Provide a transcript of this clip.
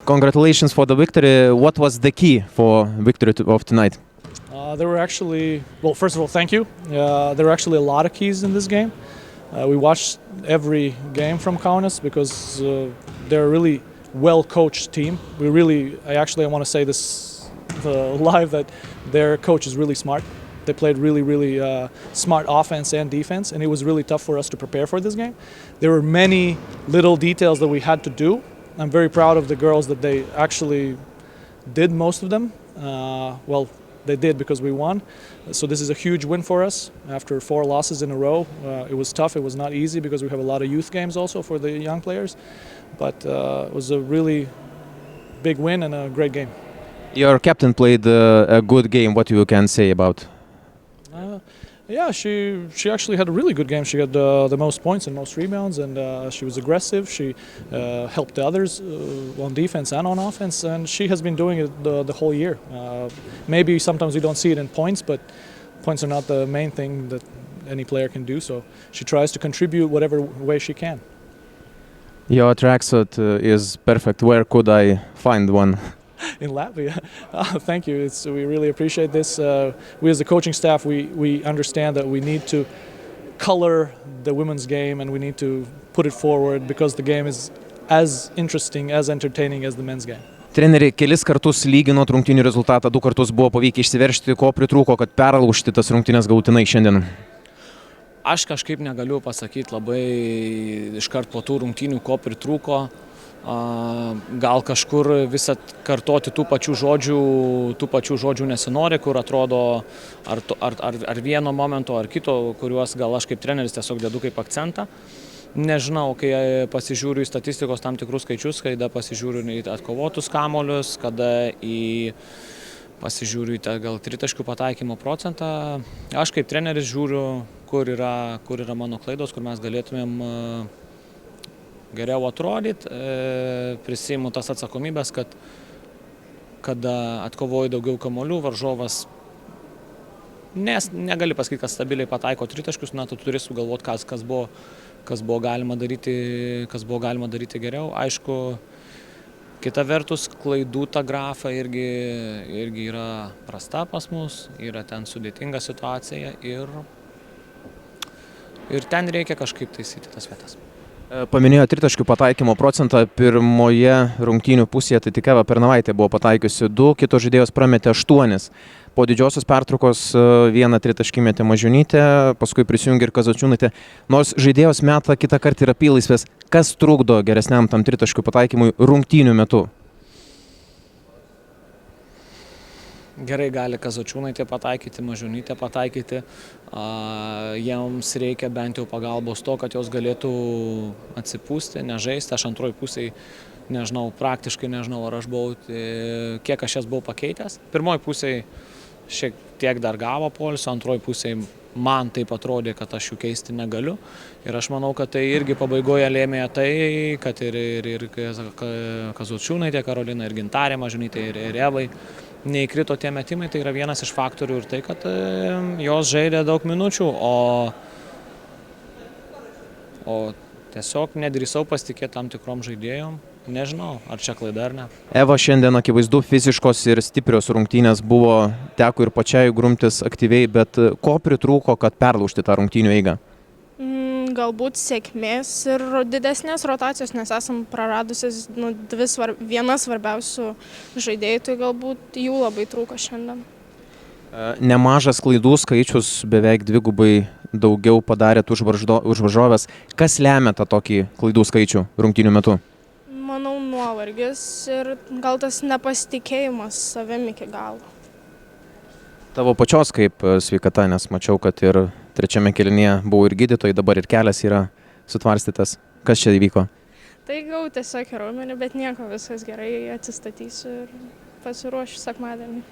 Congratulations for the victory. What was the key for victory of tonight? There were actually, well, first of all, thank you. There were actually a lot of keys in this game. We watched every game from Kaunas because they're a really well-coached team. I want to say this live that their coach is really smart. They played really smart offense and defense, and it was really tough for us to prepare for this game. There were many little details that we had to do. I'm very proud of the girls that they actually did most of them. They did because we won. So this is a huge win for us after 4 losses in a row. It was tough. It was not easy because we have a lot of youth games also for the young players. But it was a really big win and a great game. Your captain played a good game. What you can say about? Yeah, she actually had a really good game. She got the most points and most rebounds, and she was aggressive. She helped the others on defense and on offense, and she has been doing it the whole year. Maybe sometimes we don't see it in points, but points are not the main thing that any player can do. So she tries to contribute whatever way she can. Your tracksuit is perfect. Where could I find one? In Latvia. Thank you. We really appreciate this. We as the coaching staff, we understand that we need to color the women's game and we need to put it forward because the game is as interesting, as entertaining as the men's game. Treneri, kelis kartus lyginot rungtynių rezultatą, 2 kartus buvo pavykę išsiveržti, ko pritrūko, kad perlaužti tas rungtynes galutinai šiandien? Aš kažkaip negaliu pasakyti labai iškart po tų rungtynių, ko pritrūko. Gal kažkur visą kartoti tų pačių žodžių nesinori, kur atrodo ar vieno momento, ar kito, kuriuos gal aš kaip treneris tiesiog dedu kaip akcentą. Nežinau, kai pasižiūriu į statistikos tam tikrus skaičius, kada pasižiūriu į atkovotus kamuolius, kada pasižiūriu į gal tritaškių pataikymo procentą. Aš kaip treneris žiūriu, kur yra mano klaidos, kur mes galėtumėm geriau atrodyti, prisiimu tas atsakomybės, kad atkovoju daugiau kamuolių, varžovas negali pasakyti, kad stabiliai pataiko tritaškius, tu turi sugalvoti, kas buvo galima daryti geriau. Aišku, kita vertus, klaidų ta grafa irgi yra prasta pas mus, yra ten sudėtinga situacija ir ten reikia kažkaip taisyti tas vietas. Paminėjo tritaškių pataikymo procentą. Pirmoje rungtynių pusėje tai tik Eva Pernavaitė buvo pataikiusi 2, kitos žaidėjos prametė 8. Po didžiosios pertraukos 1 tritaškį metė Mažionytė, paskui prisijungė ir Kazačiūnaitė. Nors žaidėjos meta kitą kartą yra apylaisvės, kas trukdo geresniam tam tritaškių pataikymui rungtynių metu? Gerai gali Kazačiūnaitė pataikyti, Mažionytė pataikyti. Jiems reikia bent jau pagalbos to, kad jos galėtų atsipūsti, nežaisti. Aš antroji pusėje praktiškai nežinau, ar aš buvau, kiek aš jas buvau pakeitęs. Pirmoji pusėje šiek tiek dar gavo poilsio, antroji pusėje man taip atrodė, kad aš jų keisti negaliu. Ir aš manau, kad tai irgi pabaigoje lėmė tai, kad ir Kazačiūnaitė, Karolina, ir Gintarė Mažionytė, ir Evai neįkrito tie metimai. Tai yra vienas iš faktorių ir tai, kad jos žaidė daug minučių, o tiesiog nedrįsau pasitikėti tam tikrom žaidėjom. Nežinau, ar čia klaida ar ne. Eva, šiandien akivaizdu fiziškos ir stiprios rungtynės buvo, teko ir pačiai grumtis aktyviai, bet ko pritrūko, kad perlaužti tą rungtynių eigą? Galbūt sėkmės ir didesnės rotacijos, nes esam praradusios vieną svarbiausių žaidėjų, tai galbūt jų labai trūko šiandien. Nemažas klaidų skaičius, beveik 2 daugiau padarėt už varžoves. Kas lemia tą tokį klaidų skaičių rungtynių metu? Manau, nuovargis ir gal tas nepasitikėjimas savimi iki galo. Tavo pačios kaip sveikata, nes mačiau, kad ir trečiame kėlinyje buvo ir gydytojai, dabar ir kelias yra sutvarstytas. Kas čia įvyko? Tai gavau tiesiog raumenį, bet nieko, viskas gerai, atsistatysiu ir pasiruošiu sekmadienį.